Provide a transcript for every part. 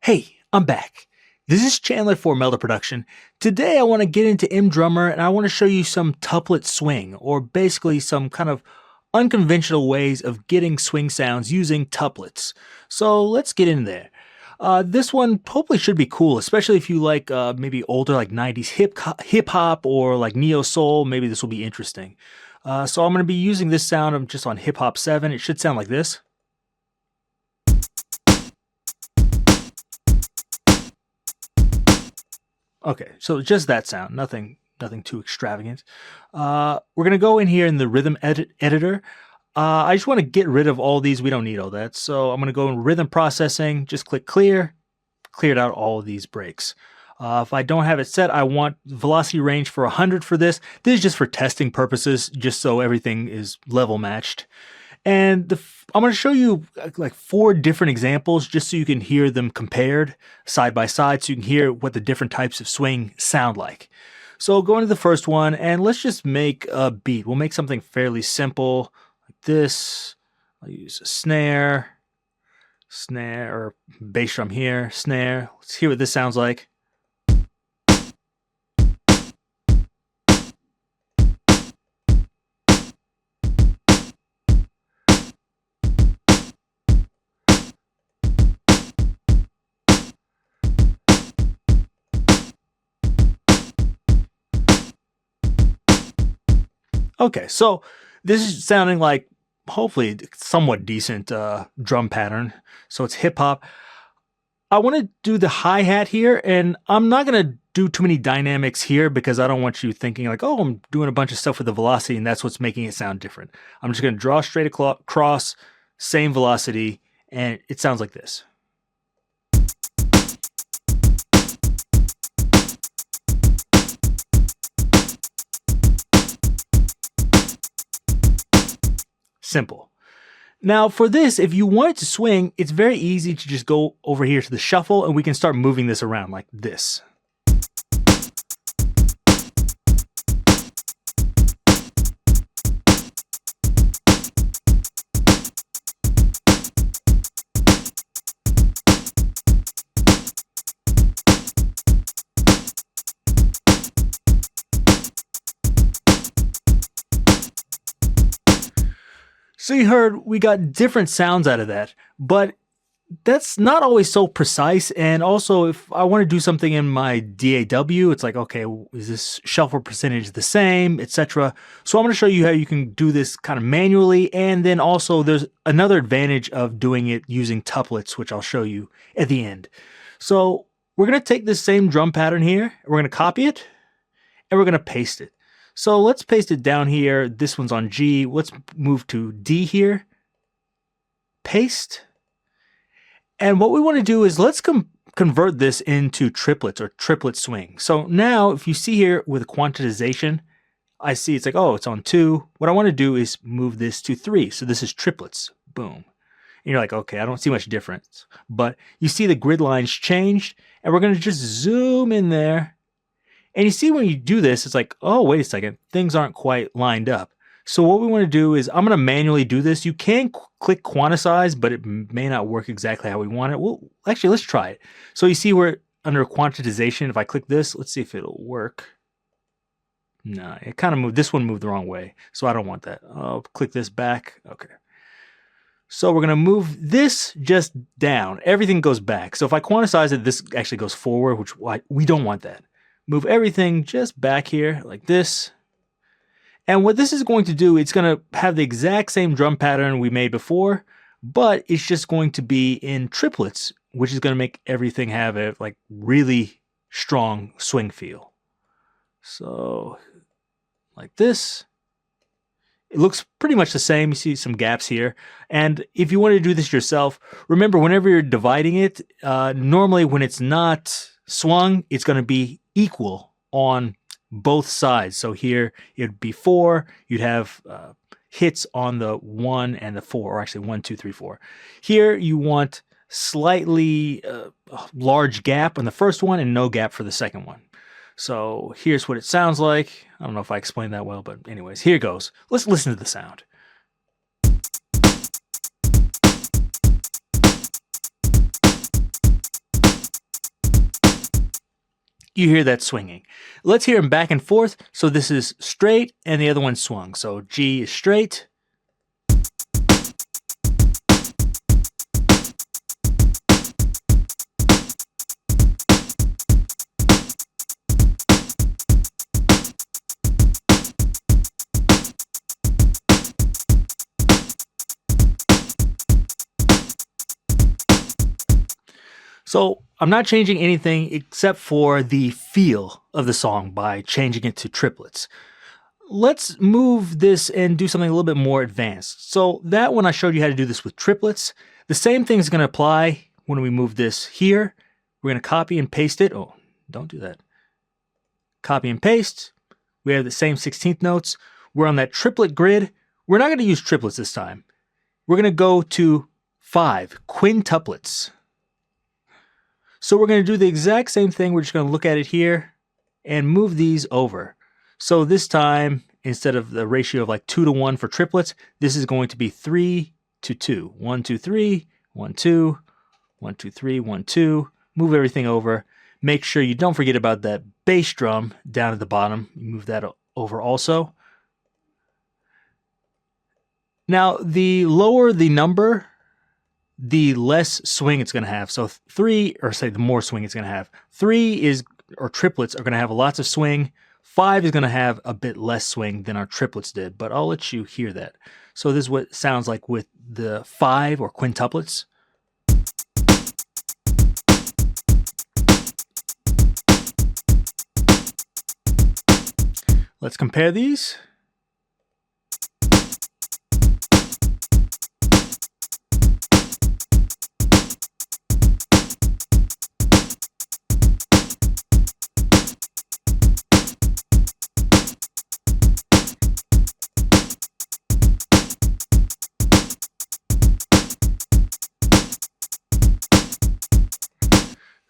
Hey, I'm back. This is Chandler for Melda Production. Today I want to get into MDrummer and I want to show you some tuplet swing, or basically some kind of unconventional ways of getting swing sounds using tuplets. So let's get in there. This one hopefully should be cool, especially if you like maybe older like 90s hip hop or like neo soul. Maybe this will be interesting. So I'm going to be using this sound. I'm just on hip hop 7. It should sound like this. Okay, so just that sound, nothing too extravagant. We're gonna go in here in the rhythm editor. I just want to get rid of all these. We don't need all that. So I'm gonna go in rhythm processing, just click clear, cleared out all of these breaks. If I don't have it set, I want velocity range for 100 for this. This is just for testing purposes, just so everything is level matched. And I'm going to show you like 4 different examples just so you can hear them compared side by side, so you can hear what the different types of swing sound like. So go into the first one and let's just make a beat. We'll make something fairly simple like this. I'll use a snare, or bass drum here, snare. Let's hear what this sounds like. Okay, so this is sounding like hopefully somewhat decent drum pattern. So it's hip hop. I want to do the hi-hat here, and I'm not going to do too many dynamics here because I don't want you thinking like, oh, I'm doing a bunch of stuff with the velocity and that's what's making it sound different. I'm just going to draw straight across, same velocity, and it sounds like this. Simple. Now for this, if you want it to swing, it's very easy to just go over here to the shuffle and we can start moving this around like this. So you heard we got different sounds out of that, but that's not always so precise. And also, if I want to do something in my DAW, it's like, okay, is this shuffle percentage the same, etc. So I'm going to show you how you can do this kind of manually. And then also there's another advantage of doing it using tuplets, which I'll show you at the end. So we're going to take this same drum pattern here, we're going to copy it, and we're going to paste it. So let's paste it down here. This one's on G. Let's move to D here. Paste. And what we want to do is let's convert this into triplets or triplet swing. So now if you see here with quantization, I see it's like, oh, it's on 2. What I want to do is move this to 3. So this is triplets. Boom. And you're like, okay, I don't see much difference. But you see the grid lines changed, and we're going to just zoom in there. And you see when you do this, it's like, oh, wait a second, things aren't quite lined up. So what we want to do is I'm going to manually do this. You can click quantize, but it may not work exactly how we want it. Well, actually, let's try it. So you see we're under quantization. If I click this, let's see if it'll work. No, it kind of moved. This one moved the wrong way. So I don't want that. I'll click this back. Okay. So we're going to move this just down. Everything goes back. So if I quantize it, this actually goes forward, which we don't want that. Move everything just back here like this. And what this is going to do, it's going to have the exact same drum pattern we made before, but it's just going to be in triplets, which is going to make everything have a like really strong swing feel. So like this. It looks pretty much the same. You see some gaps here. And if you want to do this yourself, remember whenever you're dividing it, normally when it's not swung, it's going to be equal on both sides. So here it'd be 4. You'd have hits on the 1 and the 4, or actually 1, 2, 3, 4. Here you want slightly large gap on the first one and no gap for the second one. So here's what it sounds like. I don't know if I explained that well, but anyways, here it goes. Let's listen to the sound. you hear that swinging. Let's hear them back and forth. So this is straight and the other one swung. So G is straight. So I'm not changing anything except for the feel of the song by changing it to triplets. Let's move this and do something a little bit more advanced. So that one I showed you how to do this with triplets. The same thing is going to apply when we move this here. We're going to copy and paste it. Oh, don't do that. Copy and paste. We have the same 16th notes. We're on that triplet grid. We're not going to use triplets this time. We're going to go to 5 quintuplets. So we're going to do the exact same thing. We're just going to look at it here and move these over. So this time, instead of the ratio of like 2 to 1 for triplets, this is going to be 3 to 2. 1, 2, 3, 1, 2, 1, 2, 3, 1, 2. Move everything over. Make sure you don't forget about that bass drum down at the bottom. You move that over also. Now, the lower the number, the less swing it's going to have. So 3, or say the more swing it's going to have. 3 is, or triplets are going to have lots of swing. 5 is going to have a bit less swing than our triplets did, but I'll let you hear that. So this is what it sounds like with the 5 or quintuplets. Let's compare these.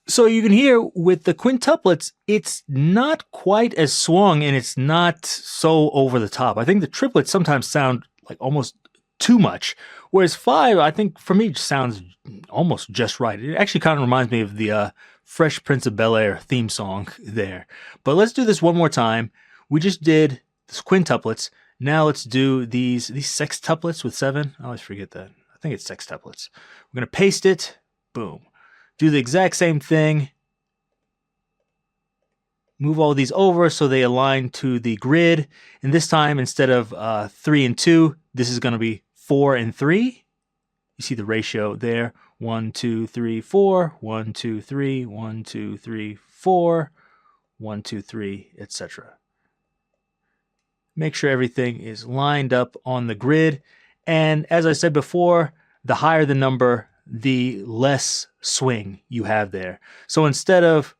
So you can hear with the quintuplets, it's not quite as swung and it's not so over the top. I think the triplets sometimes sound like almost too much, whereas 5, I think for me, just sounds almost just right. It actually kind of reminds me of the Fresh Prince of Bel-Air theme song there. But let's do this one more time. We just did this quintuplets. Now let's do these sextuplets with 7. I always forget that. I think it's sextuplets. We're going to paste it. Boom. Do the exact same thing. Move all these over so they align to the grid. And this time, instead of 3 and 2, this is going to be 4 and 3. You see the ratio there. 1, 2, 3, 4. 1, 2, 3. 1, 2, 3, 4. 1, 2, 3, etc. Make sure everything is lined up on the grid. And as I said before, the higher the number, the less swing you have there. So instead of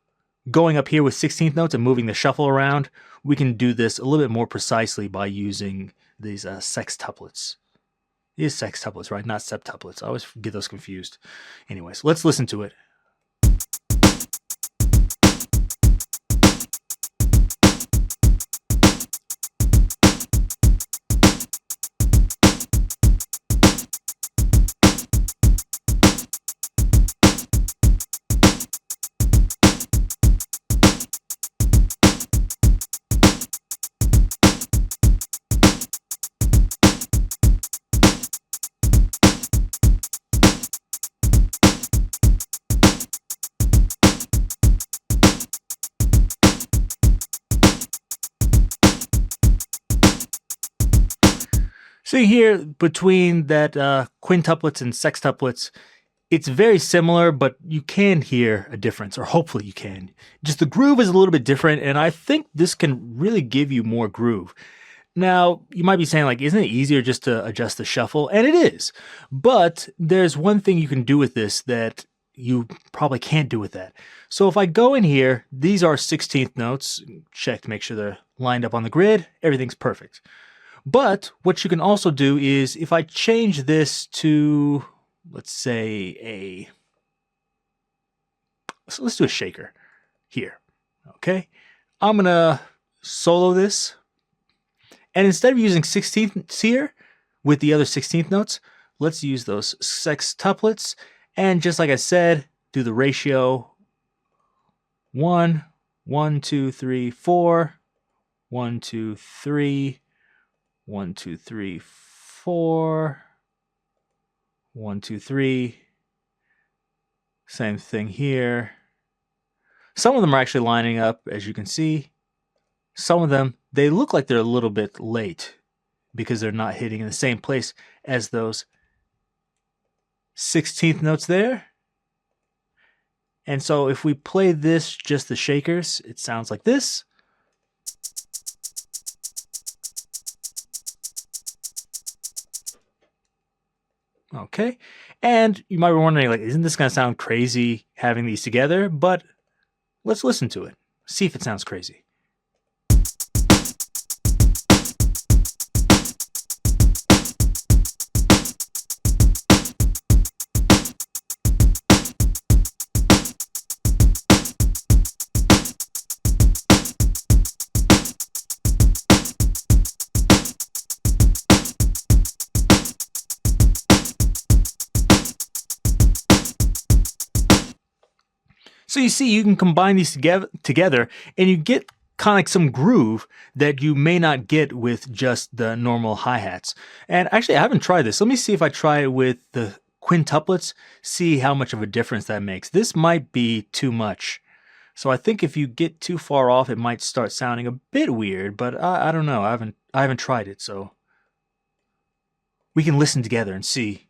going up here with 16th notes and moving the shuffle around, we can do this a little bit more precisely by using these sextuplets. It is sextuplets, right? Not septuplets. I always get those confused. Anyways, let's listen to it. So here, between that quintuplets and sextuplets, it's very similar, but you can hear a difference, or hopefully you can. Just the groove is a little bit different, and I think this can really give you more groove. Now, you might be saying, like, isn't it easier just to adjust the shuffle? And it is. But there's one thing you can do with this that you probably can't do with that. So if I go in here, these are 16th notes. Check to make sure they're lined up on the grid. Everything's perfect. But what you can also do is if I change this to, let's say let's do a shaker here. Okay. I'm going to solo this. And instead of using 16ths here with the other 16th notes, let's use those sextuplets. And just like I said, do the ratio 1, 1, 2, 3, 4. 1, 2, 3. 1, 2, 3, 4. 1, 2, 3. Same thing here. Some of them are actually lining up, as you can see. Some of them, they look like they're a little bit late because they're not hitting in the same place as those 16th notes there. And so if we play this, just the shakers, it sounds like this. Okay, and you might be wondering, like, isn't this going to sound crazy having these together? But let's listen to it, see if it sounds crazy. So you see, you can combine these together and you get kind of like some groove that you may not get with just the normal hi-hats. And actually, I haven't tried this. Let me see if I try it with the quintuplets, see how much of a difference that makes. This might be too much. So I think if you get too far off, it might start sounding a bit weird, but I don't know. I haven't tried it, so we can listen together and see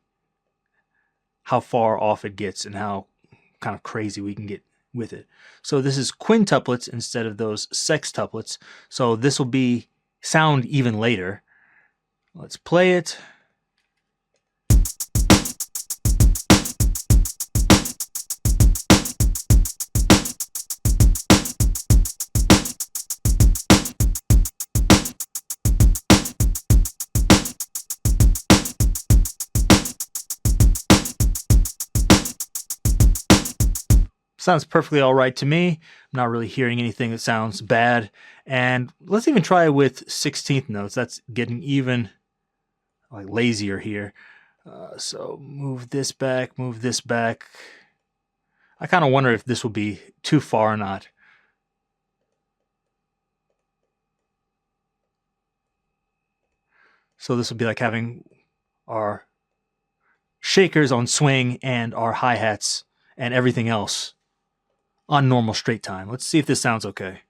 how far off it gets and how kind of crazy we can get with it. So this is quintuplets instead of those sextuplets. So this will be sound even later. Let's play it. Sounds perfectly all right to me. I'm not really hearing anything that sounds bad. And let's even try with 16th notes. That's getting even like lazier here. So move this back, move this back. I kind of wonder if this will be too far or not. So this will be like having our shakers on swing and our hi-hats and everything else on normal straight time. Let's see if this sounds okay.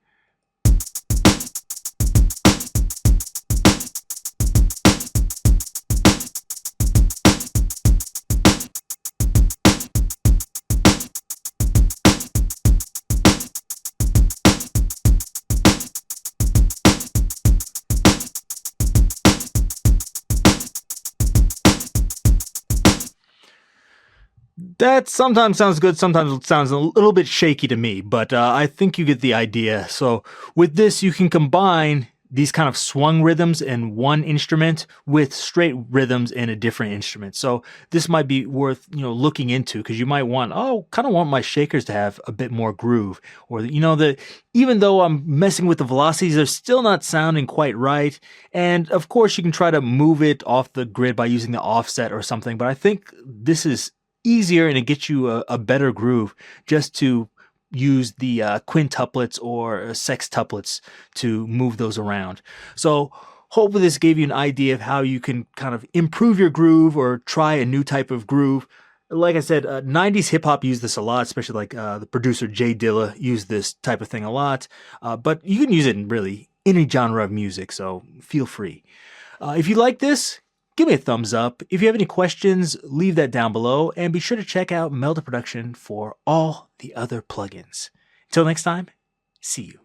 That sometimes sounds good, sometimes it sounds a little bit shaky to me, but I think you get the idea. So with this, you can combine these kind of swung rhythms in one instrument with straight rhythms in a different instrument. So this might be worth, looking into, because you might want, kind of want my shakers to have a bit more groove, or even though I'm messing with the velocities, they're still not sounding quite right. And of course, you can try to move it off the grid by using the offset or something, but I think this is easier and it gets you a better groove just to use the quintuplets or sextuplets to move those around. So hopefully this gave you an idea of how you can kind of improve your groove or try a new type of groove. Like I said, 90s hip hop used this a lot, especially like the producer Jay Dilla used this type of thing a lot. But you can use it in really any genre of music, so feel free. If you like this, give me a thumbs up. If you have any questions, leave that down below, and be sure to check out Melda Production for all the other plugins. Until next time, see you.